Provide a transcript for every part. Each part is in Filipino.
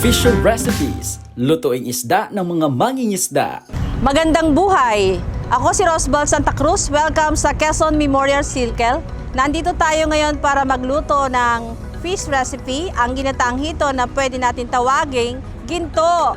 Fisher Recipes, lutuing isda ng mga mangingisda. Magandang buhay! Ako si Rosbal Santa Cruz. Welcome sa Quezon Memorial Circle. Nandito tayo ngayon para magluto ng fish recipe, ang ginataang hito na pwede natin tawaging ginto.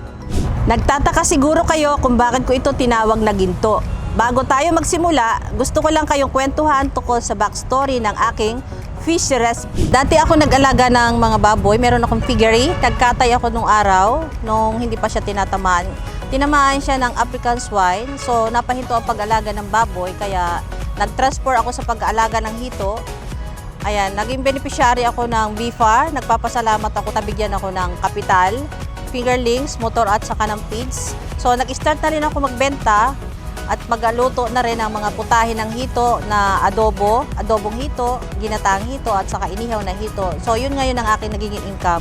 Nagtataka siguro kayo kung bakit ko ito tinawag na ginto. Bago tayo magsimula, gusto ko lang kayong kwentuhan tungkol sa backstory ng aking fish recipe. Dati ako nag-alaga ng mga baboy. Meron akong piggery. Nagkatay ako nung araw, nung hindi pa siya tinatamaan. Tinamaan siya ng African swine. So, napahinto ang pag-alaga ng baboy. Kaya, nag-transfer ako sa pag-alaga ng hito. Ayan, naging beneficiary ako ng BIFAR. Nagpapasalamat ako, nabigyan ako ng kapital, fingerlings, motor at saka ng feeds. So, nag-start na rin ako magbenta at magluto na rin ang mga putahe ng hito na adobong hito, ginataang hito at saka inihaw na hito. So yun ngayon ang aking nagiging income.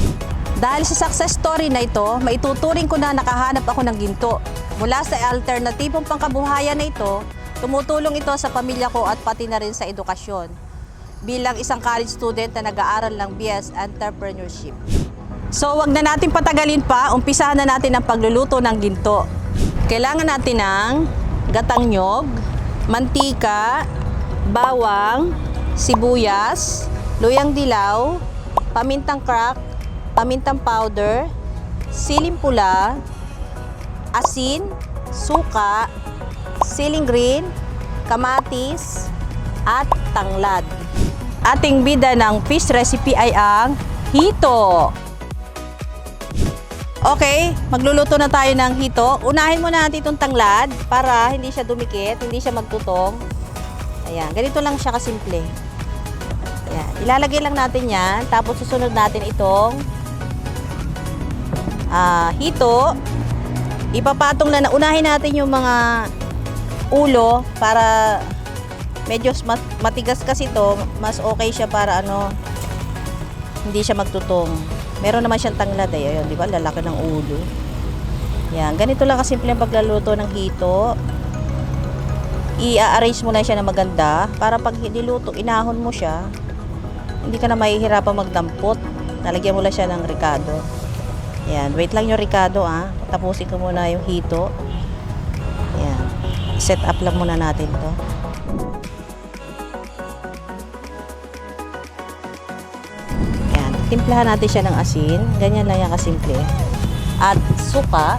Dahil sa success story na ito, maituturing ko na nakahanap ako ng ginto. Mula sa alternatibong pangkabuhayan na ito, tumutulong ito sa pamilya ko at pati na rin sa edukasyon. Bilang isang college student na nag-aaral ng BS Entrepreneurship. So wag na natin patagalin pa, umpisahan na natin ang pagluluto ng ginto. Kailangan natin ng gatang nyog, mantika, bawang, sibuyas, luyang dilaw, pamintang crack, pamintang powder, siling pula, asin, suka, siling green, kamatis, at tanglad. Ating bida ng fish recipe ay ang hito. Okay, magluluto na tayo ng hito. Unahin muna natin itong tanglad para hindi siya dumikit, hindi siya magtutong. Ayan, ganito lang siya kasimple. Ayan, ilalagay lang natin yan. Tapos susunod natin itong hito. Ipapatong na, unahin natin yung mga ulo para medyo matigas kasi ito. Mas okay siya para hindi siya magtutong. Meron naman siyang tanglad ayun, di ba? Lalaki ng ulo. Yan, ganito lang kasimple ang pagluluto ng hito. I-arrange mo na siya na maganda para pag niluto, inahon mo siya, hindi ka na mahihirapan magdampot. Lalagyan mo lang siya ng ricado. Yan, wait lang yung ricado Tapusin ko muna yung hito. Yan. Set up lang muna natin 'to. Timplahan natin siya ng asin. Ganyan lang yan kasimple. At suka.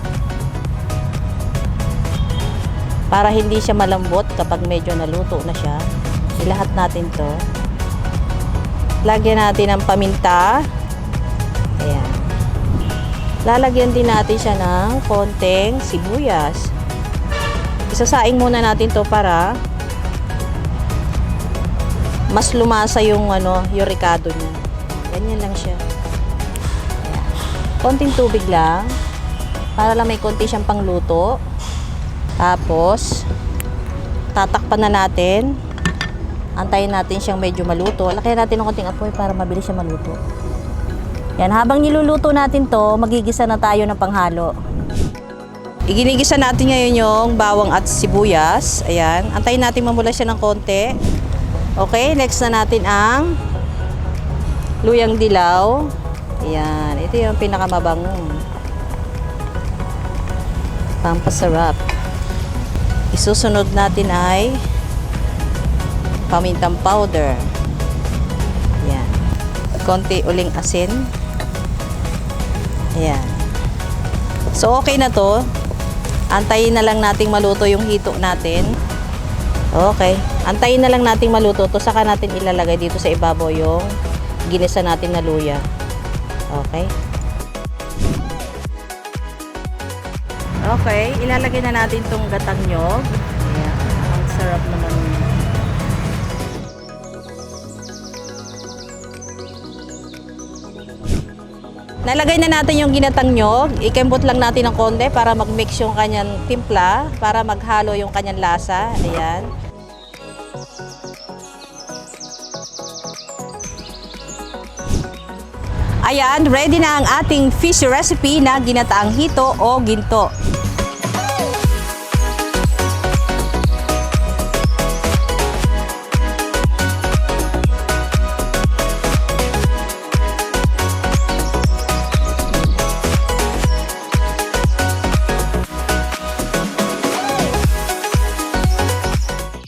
Para hindi siya malambot kapag medyo naluto na siya. Ilahat natin to. Lagyan natin ng paminta. Ayan. Lalagyan din natin siya ng konting sibuyas. Isasaing muna natin to para mas lumasa yung yung ricado niya. Ganyan lang siya. Ayan. Konting tubig lang. Para lang may konti siyang pangluto. Tapos, tatakpan na natin. Antayin natin siyang medyo maluto. Lakayan natin ng konting apoy para mabilis siya maluto. Yan. Habang niluluto natin to, magigisa na tayo ng panghalo. Iginigisa natin ngayon yung bawang at sibuyas. Ayan. Antayin natin mamula siya ng konti. Okay. Next na natin ang luyang dilaw. Ayan. Ito yung pinakamabango. Pampasarap. Isusunod natin ay pamintang powder. Ayan. Konti uling asin. Ayan. So, okay na to. Antayin na lang nating maluto yung hito natin. Okay. Antayin na lang nating maluto to. Saka natin ilalagay dito sa ibabaw yung ginisa natin na luya. Okay. Okay, ilalagay na natin tong gatang nyog. Ayan, ang sarap naman. Nalagay na natin yung ginatang nyog. Ikembot lang natin ng konti para mag-mix yung kanyang timpla, para maghalo yung kanyang lasa. Ayan. Ayan, ready na ang ating fish recipe na ginataang hito o ginto.